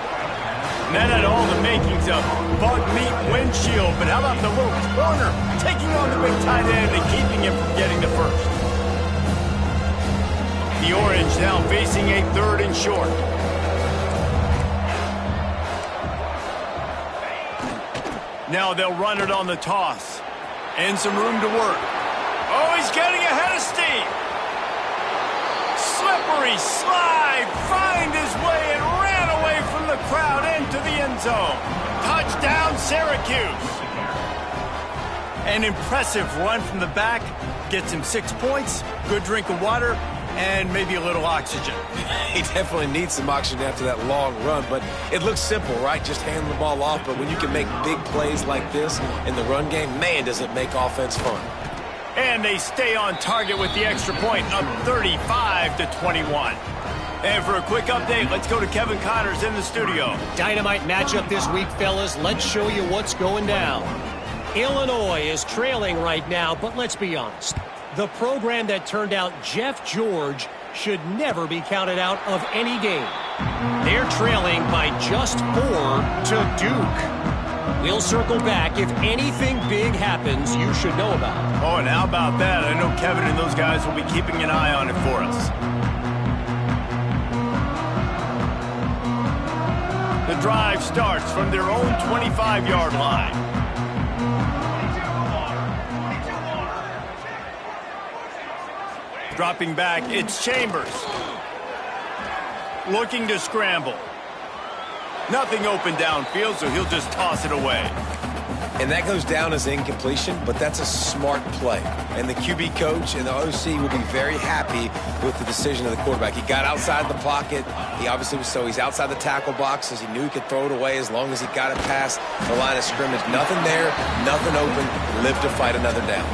[SPEAKER 1] And that had all the makings of bug meat windshield. But how about the little corner taking on the big tight end and keeping him from getting the first? The Orange now facing a 3rd and short. Now they'll run it on the toss. And some room to work. Oh, he's getting ahead of steam. Slippery slide, find his way and ran away from the crowd into the end zone. Touchdown, Syracuse. An impressive run from the back. Gets him 6 points, good drink of water, and maybe a little oxygen.
[SPEAKER 3] He definitely needs some oxygen after that long run, but it looks simple, right? Just hand the ball off, but when you can make big plays like this in the run game, man, does it make offense fun.
[SPEAKER 1] And they stay on target with the extra point, up 35-21. And for a quick update, let's go to Kevin Connors in the studio.
[SPEAKER 4] Dynamite matchup this week, fellas. Let's show you what's going down. Illinois is trailing right now, but let's be honest. The program that turned out Jeff George should never be counted out of any game. They're trailing by just 4 to Duke. We'll circle back. If anything big happens, you should know about it.
[SPEAKER 1] Oh, and how about that? I know Kevin and those guys will be keeping an eye on it for us. The drive starts from their own 25-yard line. Dropping back, it's Chambers. Looking to scramble. Nothing open downfield, so he'll just toss it away.
[SPEAKER 3] And that goes down as incompletion, but that's a smart play. And the QB coach and the OC will be very happy with the decision of the quarterback. He got outside the pocket. He obviously was he's outside the tackle box as he knew he could throw it away as long as he got it past the line of scrimmage. Nothing there, nothing open, live to fight another down.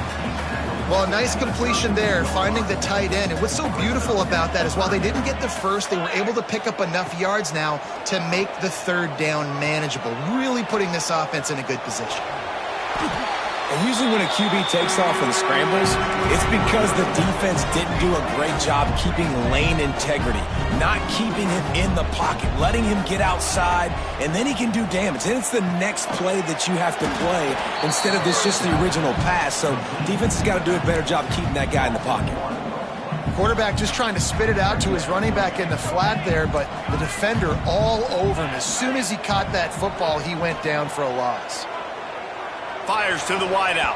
[SPEAKER 2] Well, a nice completion there, finding the tight end. And what's so beautiful about that is while they didn't get the first, they were able to pick up enough yards now to make the 3rd down manageable, really putting this offense in a good position.
[SPEAKER 3] And usually when a QB takes off and scrambles, it's because the defense didn't do a great job keeping lane integrity, not keeping him in the pocket, letting him get outside, and then he can do damage. Then it's the next play that you have to play instead of this just the original pass. So defense has got to do a better job keeping that guy in the pocket.
[SPEAKER 2] Quarterback just trying to spit it out to his running back in the flat there, but the defender all over him. As soon as he caught that football, he went down for a loss.
[SPEAKER 1] Fires to the wideout.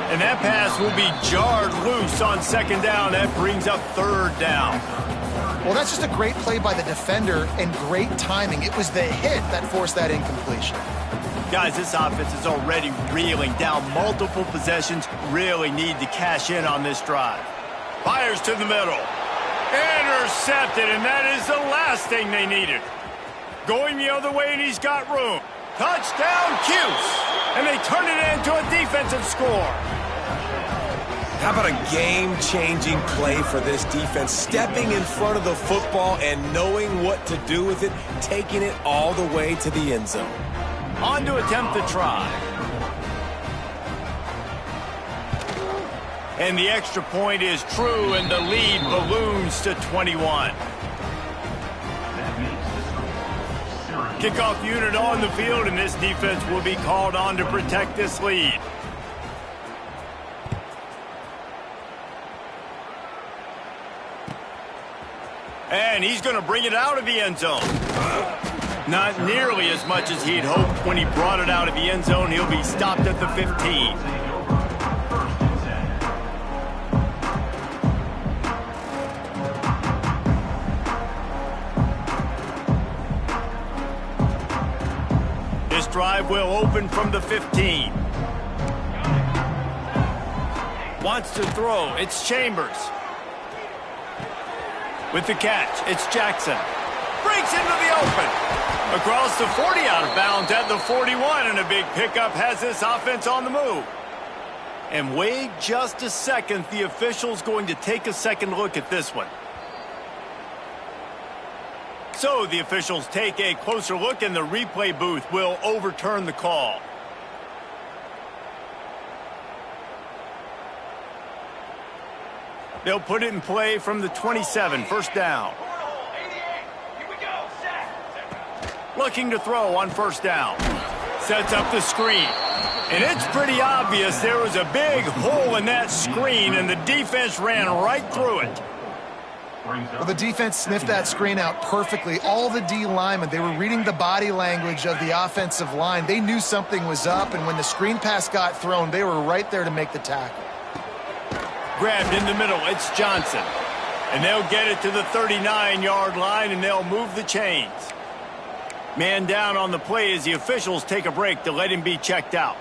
[SPEAKER 1] And that pass will be jarred loose on 2nd down. That brings up 3rd down.
[SPEAKER 2] Well, that's just a great play by the defender and great timing. It was the hit that forced that incompletion.
[SPEAKER 1] Guys, this offense is already reeling down multiple possessions. Really need to cash in on this drive. Fires to the middle. Intercepted, and that is the last thing they needed. Going the other way, and he's got room. Touchdown, Cuse. And they turn it into a defensive score.
[SPEAKER 3] How about a game-changing play for this defense? Stepping in front of the football and knowing what to do with it, taking it all the way to the end zone.
[SPEAKER 1] On to attempt the try. And the extra point is true, and the lead balloons to 21. Kickoff unit on the field, and this defense will be called on to protect this lead. And he's going to bring it out of the end zone. Not nearly as much as he'd hoped when he brought it out of the end zone. He'll be stopped at the 15. This drive will open from the 15. Wants to throw. It's Chambers. With the catch, it's Jackson. Breaks into the open. Across the 40, out of bounds at the 41, and a big pickup has this offense on the move. And wait just a second. The official's going to take a second look at this one. So the officials take a closer look, and the replay booth will overturn the call. They'll put it in play from the 27, first down. Looking to throw on first down. Sets up the screen. And it's pretty obvious there was a big hole in that screen, and the defense ran right through it.
[SPEAKER 2] Well, the defense sniffed that screen out perfectly. All the D linemen, they were reading the body language of the offensive line. They knew something was up, and when the screen pass got thrown, they were right there to make the tackle.
[SPEAKER 1] Grabbed in the middle, it's Johnson. And they'll get it to the 39-yard line, and they'll move the chains. Man down on the play as the officials take a break to let him be checked out.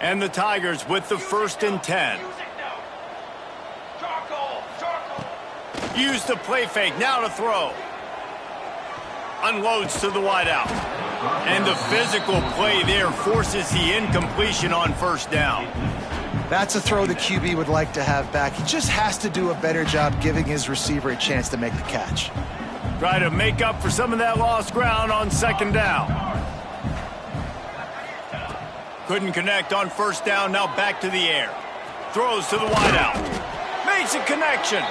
[SPEAKER 1] And the Tigers with the 1st and 10. Use the play fake, now to throw. Unloads to the wideout. And the physical play there forces the incompletion on first down.
[SPEAKER 2] That's a throw the QB would like to have back. He just has to do a better job giving his receiver a chance to make the catch.
[SPEAKER 1] Try to make up for some of that lost ground on second down. Couldn't connect on first down, now back to the air. Throws to the wideout. Makes a connection.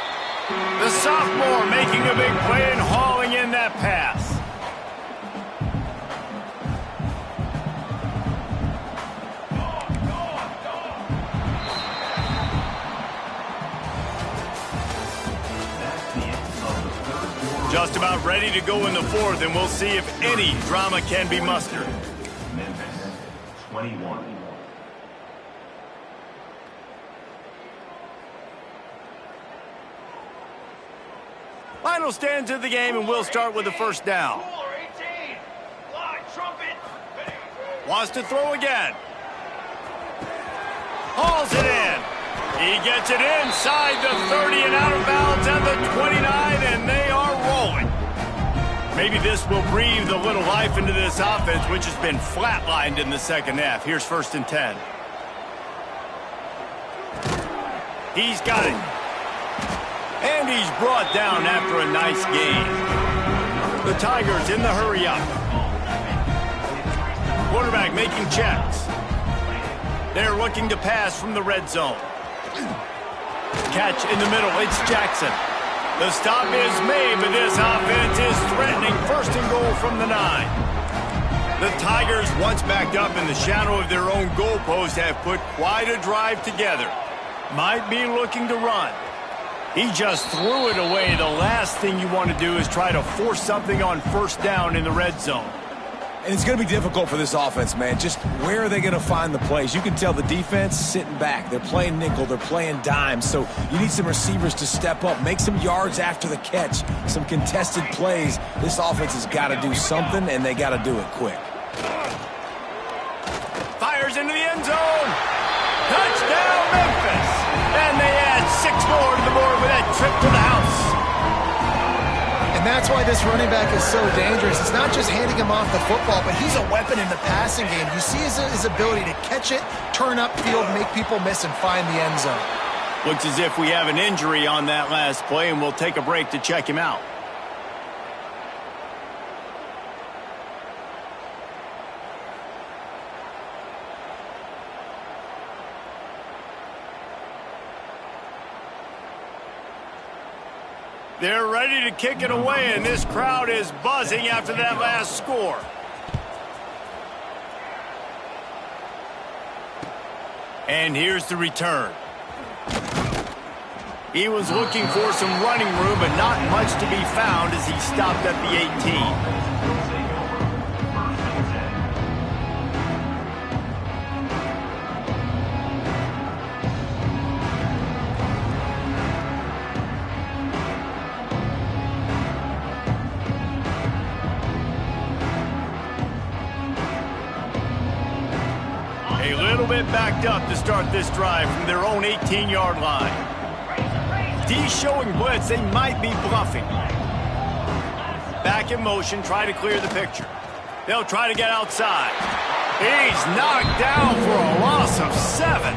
[SPEAKER 1] The sophomore making a big play and hauling in that pass. Just about ready to go in the 4th, and we'll see if any drama can be mustered.
[SPEAKER 5] Memphis, 21.
[SPEAKER 1] Final stands of the game, and we'll start with the first down. Wants to throw again. Hauls it in. He gets it inside the 30 and out of bounds at the 29, and they are rolling. Maybe this will breathe a little life into this offense, which has been flatlined in the second half. Here's 1st and 10. He's got it. And he's brought down after a nice game. The Tigers in the hurry up. Quarterback making checks. They're looking to pass from the red zone. Catch in the middle, it's Jackson. The stop is made, but this offense is threatening 1st and goal from the 9. The Tigers, once backed up in the shadow of their own goalpost, have put quite a drive together. Might be looking to run. He just threw it away. The last thing you want to do is try to force something on first down in the red zone.
[SPEAKER 3] And it's going to be difficult for this offense, man. Just where are they going to find the plays? You can tell the defense sitting back. They're playing nickel. They're playing dime. So you need some receivers to step up, make some yards after the catch, some contested plays. This offense has got to do something, and they got to do it quick.
[SPEAKER 1] Fires into the end zone. Touchdown, Memphis. And they add 6 more to the board with that trip to the house.
[SPEAKER 2] And that's why this running back is so dangerous. It's not just handing him off the football, but he's a weapon in the passing game. You see his ability to catch it, turn upfield, make people miss, and find the end zone.
[SPEAKER 1] Looks as if we have an injury on that last play, and we'll take a break to check him out. They're ready to kick it away, and this crowd is buzzing after that last score. And here's the return. He was looking for some running room, but not much to be found as he stopped at the 18. A little bit backed up to start this drive from their own 18-yard line. D showing blitz, they might be bluffing. Back in motion, try to clear the picture. They'll try to get outside. He's knocked down for a loss of 7.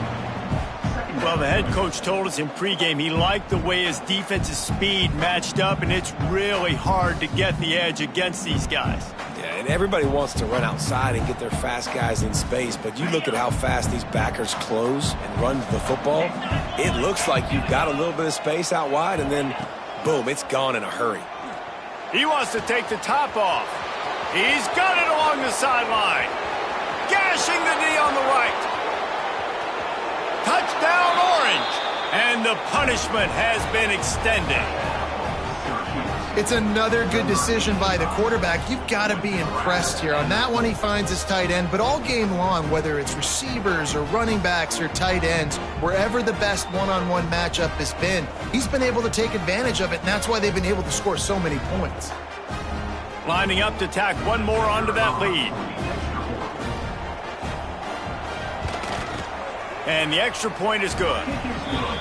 [SPEAKER 1] Well, the head coach told us in pregame he liked the way his defense's speed matched up, and it's really hard to get the edge against these guys.
[SPEAKER 3] Yeah, and everybody wants to run outside and get their fast guys in space, but you look at how fast these backers close and run the football, it looks like you've got a little bit of space out wide, and then, boom, it's gone in a hurry.
[SPEAKER 1] He wants to take the top off. He's got it along the sideline. Gashing the knee on the right. Touchdown, Orange. And the punishment has been extended.
[SPEAKER 2] It's another good decision by the quarterback. You've got to be impressed here. On that one, he finds his tight end, but all game long, whether it's receivers or running backs or tight ends, wherever the best one-on-one matchup has been, he's been able to take advantage of it, and that's why they've been able to score so many points.
[SPEAKER 1] Lining up to tack one more onto that lead. And the extra point is good.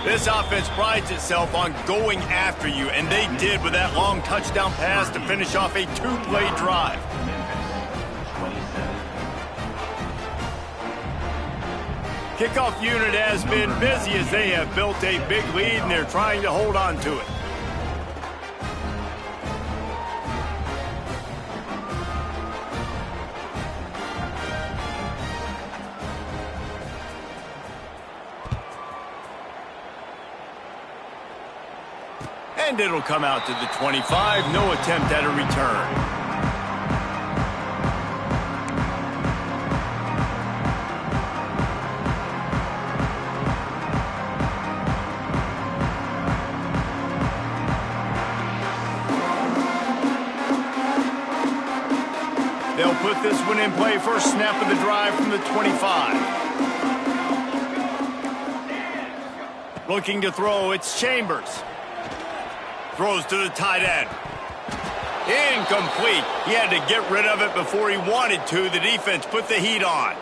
[SPEAKER 1] This offense prides itself on going after you, and they did with that long touchdown pass to finish off a 2-play drive. Kickoff unit has been busy as they have built a big lead, and they're trying to hold on to it. And it'll come out to the 25. No attempt at a return. They'll put this one in play. First snap of the drive from the 25. Looking to throw, it's Chambers. Throws to the tight end. Incomplete. He had to get rid of it before he wanted to. The defense put the heat on.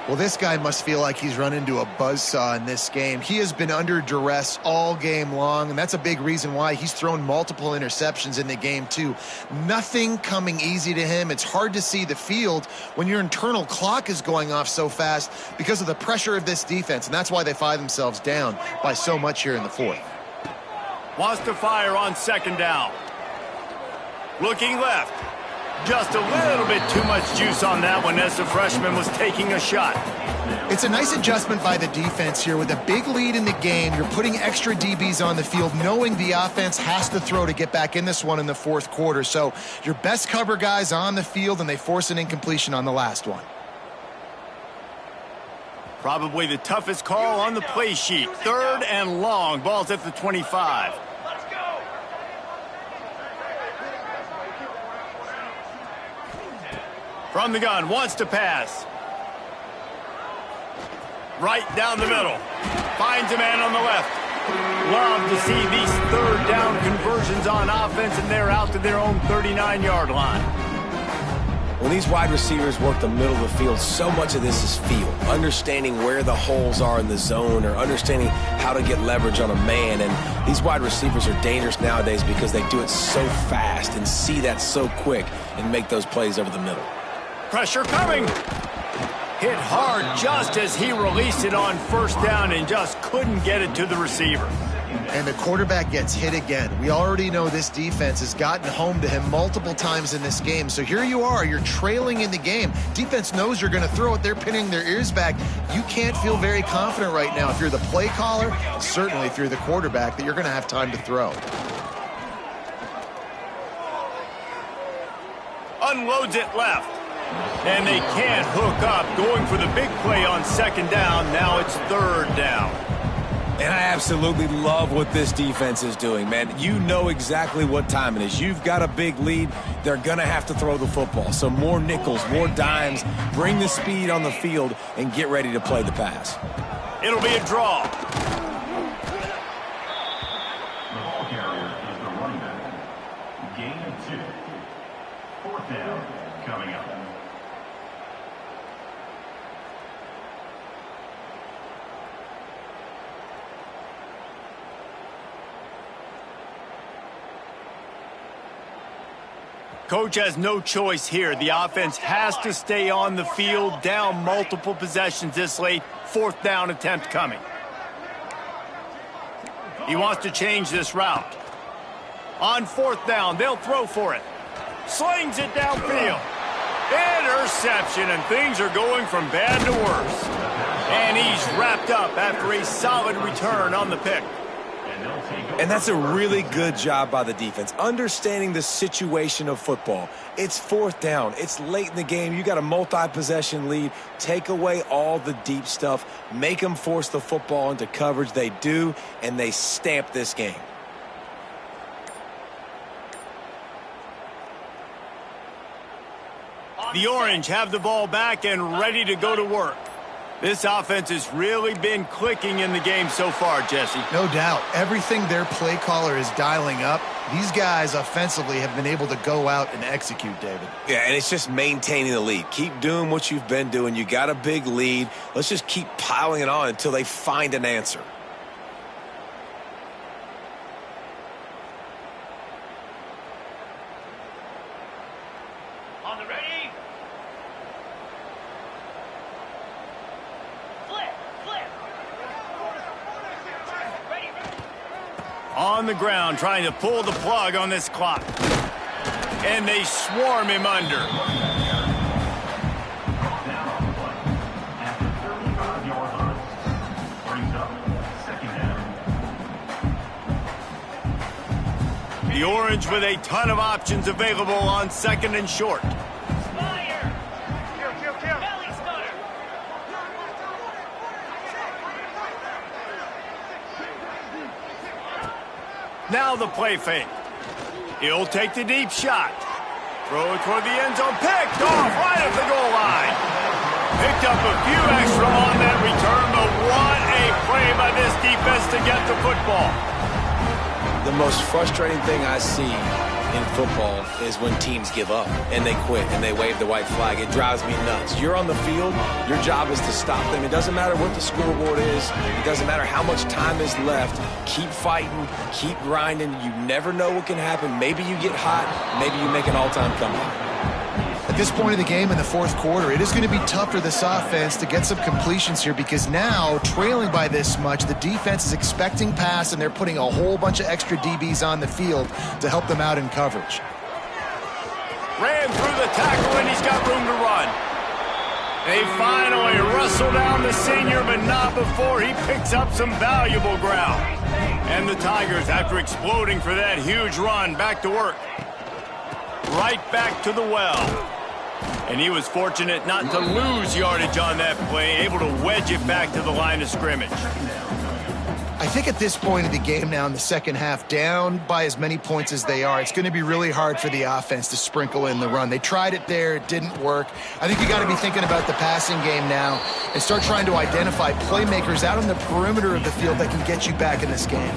[SPEAKER 2] Well, this guy must feel like he's run into a buzzsaw in this game. He has been under duress all game long, and that's a big reason why he's thrown multiple interceptions in the game, too. Nothing coming easy to him. It's hard to see the field when your internal clock is going off so fast because of the pressure of this defense, and that's why they find themselves down by so much here in the fourth.
[SPEAKER 1] Wants to fire on second down. Looking left. Just a little bit too much juice on that one as the freshman was taking a shot.
[SPEAKER 2] It's a nice adjustment by the defense here. With a big lead in the game, you're putting extra DBs on the field, knowing the offense has to throw to get back in this one in the fourth quarter. So your best cover guys on the field, and they force an incompletion on the last one.
[SPEAKER 1] Probably the toughest call on the play sheet. Third and long. Ball's at the 25. From the gun, wants to pass. Right down the middle. Finds a man on the left. Love to see these third down conversions on offense, and they're out to their own 39-yard line.
[SPEAKER 3] When these wide receivers work the middle of the field, so much of this is feel. Understanding where the holes are in the zone, or understanding how to get leverage on a man. And these wide receivers are dangerous nowadays because they do it so fast and see that so quick and make those plays over the middle.
[SPEAKER 1] Pressure coming. Hit hard just as he released it on first down and just couldn't get it to the receiver.
[SPEAKER 2] And the quarterback gets hit again. We already know this defense has gotten home to him multiple times in this game. So here you are, you're trailing in the game. Defense knows you're going to throw it. They're pinning their ears back. You can't feel very confident right now if you're the play caller, certainly if you're the quarterback, that you're going to have time to throw.
[SPEAKER 1] unloads it left. And they can't hook up, going for the big play on second down. Now it's third down.
[SPEAKER 3] And I absolutely love what this defense is doing, man. You know exactly what time it is. You've got a big lead. They're going to have to throw the football. So more nickels, more dimes, bring the speed on the field, and get ready to play the pass.
[SPEAKER 1] It'll be a draw.
[SPEAKER 5] The ball carrier is the running back. Gain of 2. Fourth down coming up.
[SPEAKER 1] Coach has no choice here. The offense has to stay on the field, down multiple possessions this late. Fourth down attempt coming. He wants to change this route. On fourth down, they'll throw for it. Slings it downfield. Interception, and things are going from bad to worse. And he's wrapped up after a solid return on the pick.
[SPEAKER 3] And that's a really good job by the defense, understanding the situation of football. It's fourth down. It's late in the game. You got a multi-possession lead. Take away all the deep stuff. Make them force the football into coverage. They do, and they stamp this game.
[SPEAKER 1] The Orange have the ball back and ready to go to work. This offense has really been clicking in the game so far, Jesse.
[SPEAKER 2] No doubt. Everything their play caller is dialing up, these guys offensively have been able to go out and execute, David.
[SPEAKER 3] Yeah, and it's just maintaining the lead. Keep doing what you've been doing. You got a big lead. Let's just keep piling it on until they find an answer.
[SPEAKER 6] On the ready?
[SPEAKER 1] On the ground, trying to pull the plug on this clock. And they swarm him under.
[SPEAKER 5] Down on the play. At the 35-yard line. Brings up second down.
[SPEAKER 1] The Orange with a ton of options available on second and short.
[SPEAKER 6] Fire! Belly stutter!
[SPEAKER 1] Now the play fake. He'll take the deep shot. Throw it toward the end zone. Picked off right at the goal line. Picked up a few extra on that return, but what a play by this defense to get the football.
[SPEAKER 3] The most frustrating thing I see in football is when teams give up and they quit and they wave the white flag. It drives me nuts. You're on the field. Your job is to stop them. It doesn't matter what the scoreboard is. It doesn't matter how much time is left. Keep fighting. Keep grinding. You never know what can happen. Maybe you get hot. Maybe you make an all-time comeback.
[SPEAKER 2] At this point of the game in the fourth quarter, it is going to be tough for this offense to get some completions here because now, trailing by this much, the defense is expecting pass and they're putting a whole bunch of extra DBs on the field to help them out in coverage.
[SPEAKER 1] Ran through the tackle and he's got room to run. They finally wrestle down the senior, but not before he picks up some valuable ground. And the Tigers, after exploding for that huge run, back to work. Right back to the well. And he was fortunate not to lose yardage on that play, able to wedge it back to the line of scrimmage.
[SPEAKER 2] I think at this point of the game now in the second half, down by as many points as they are, it's going to be really hard for the offense to sprinkle in the run. They tried it there. It didn't work. I think you got to be thinking about the passing game now and start trying to identify playmakers out on the perimeter of the field that can get you back in this game.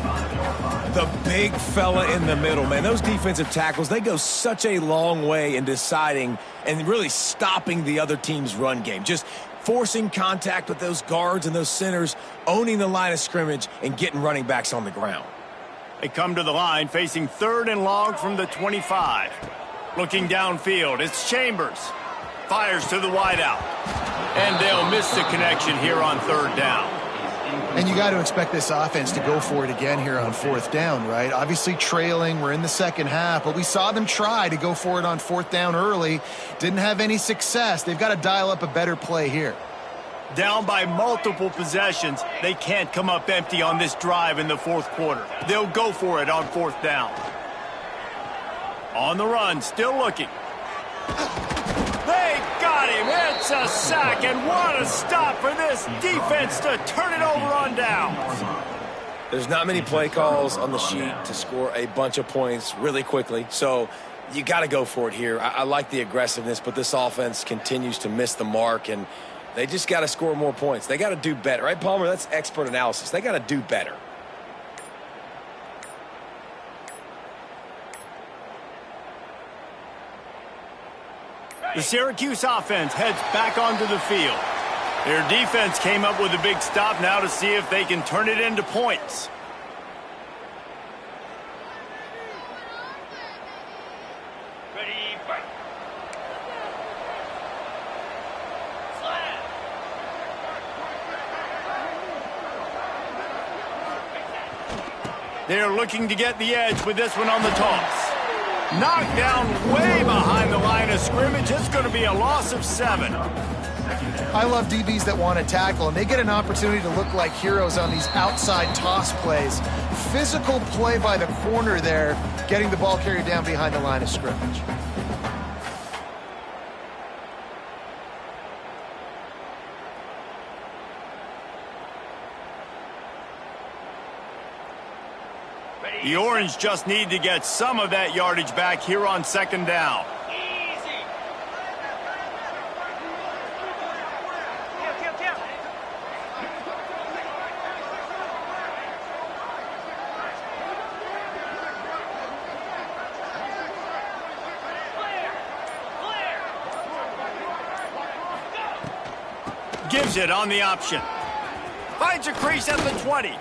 [SPEAKER 3] The big fella in the middle, man. Those defensive tackles, they go such a long way in deciding and really stopping the other team's run game. Just forcing contact with those guards and those centers, owning the line of scrimmage, and getting running backs on the ground.
[SPEAKER 1] They come to the line facing third and long from the 25. Looking downfield, it's Chambers. Fires to the wideout. And they'll miss the connection here on third down.
[SPEAKER 2] And you got to expect this offense to go for it again here on fourth down, right? Obviously trailing, we're in the second half, but we saw them try to go for it on fourth down early. Didn't have any success. They've got to dial up a better play here.
[SPEAKER 1] Down by multiple possessions, they can't come up empty on this drive in the fourth quarter. They'll go for it on fourth down. On the run, still looking. They got him. It's a sack, and what a stop for this defense to turn it over on downs.
[SPEAKER 3] There's not many play calls on the sheet to score a bunch of points really quickly, so you got to go for it here. I like the aggressiveness, but this offense continues to miss the mark, and they just got to score more points. They got to do better, right, Palmer? That's expert analysis. They got to do better.
[SPEAKER 1] The Syracuse offense heads back onto the field. Their defense came up with a big stop now to see if they can turn it into points.
[SPEAKER 6] Ready, fight. Slam.
[SPEAKER 1] They're looking to get the edge with this one on the toss. Knocked down way behind the line of scrimmage. It's going to be a loss of 7.
[SPEAKER 2] I love DBs that want to tackle, and they get an opportunity to look like heroes on these outside toss plays. Physical play by the corner there, getting the ball carried down behind the line of scrimmage.
[SPEAKER 1] The Orange just need to get some of that yardage back here on 2nd down.
[SPEAKER 6] Easy.
[SPEAKER 1] Gives it on the option. Finds a crease at the 20.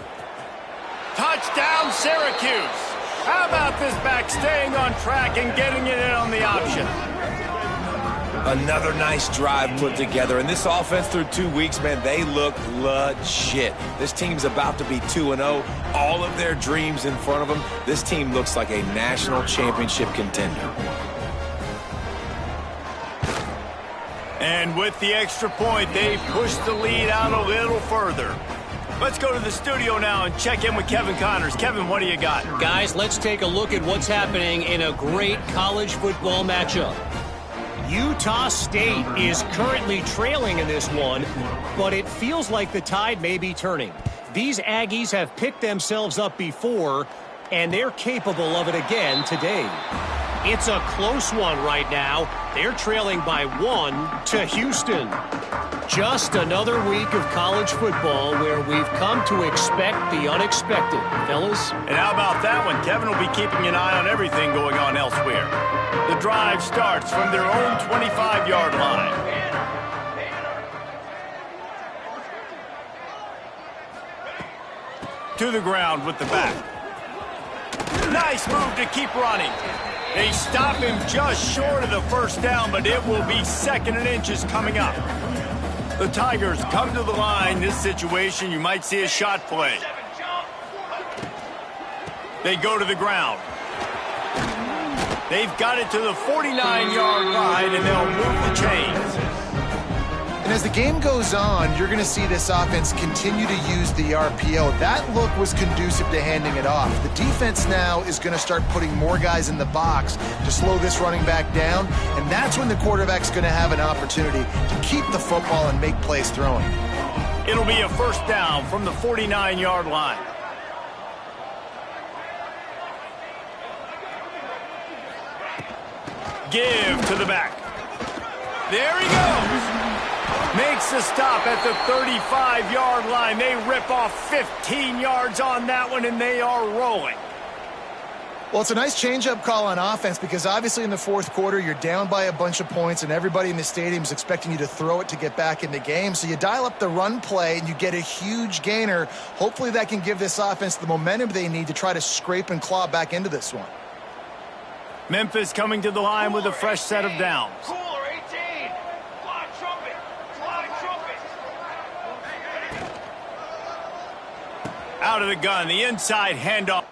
[SPEAKER 1] Touchdown, Syracuse. How about this back staying on track and getting it in on the option?
[SPEAKER 3] Another nice drive put together. And this offense through 2 weeks, man, they look legit. This team's about to be 2-0. All of their dreams in front of them. This team looks like a national championship contender.
[SPEAKER 1] And with the extra point, they push the lead out a little further. Let's go to the studio now and check in with Kevin Connors. Kevin, what do you got?
[SPEAKER 4] Guys, let's take a look at what's happening in a great college football matchup. Utah State is currently trailing in this one, but it feels like the tide may be turning. These Aggies have picked themselves up before, and they're capable of it again today. It's a close one right now. They're trailing by 1 to Houston. Just another week of college football where we've come to expect the unexpected, fellas.
[SPEAKER 1] And how about that one? Kevin will be keeping an eye on everything going on elsewhere. The drive starts from their own 25-yard line. To the ground with the back. Nice move to keep running. They stop him just short of the 1st down, but it will be 2nd and inches coming up. The Tigers come to the line. This situation, you might see a shot play. They go to the ground. They've got it to the 49-yard line, and they'll move the chains.
[SPEAKER 2] And as the game goes on, you're going to see this offense continue to use the RPO. That look was conducive to handing it off. The defense now is going to start putting more guys in the box to slow this running back down, and that's when the quarterback's going to have an opportunity to keep the football and make plays throwing.
[SPEAKER 1] It'll be a 1st down from the 49-yard line. Give to the back. There he goes. Makes the stop at the 35-yard line. They rip off 15 yards on that one, and they are rolling.
[SPEAKER 2] Well, it's a nice change-up call on offense because obviously in the 4th quarter, you're down by a bunch of points, and everybody in the stadium is expecting you to throw it to get back in the game. So you dial up the run play, and you get a huge gainer. Hopefully that can give this offense the momentum they need to try to scrape and claw back into this one.
[SPEAKER 1] Memphis coming to the line with a fresh set of downs.
[SPEAKER 6] Cooler 18. Fly trumpet. Fly trumpet.
[SPEAKER 1] Out of the gun, the inside handoff.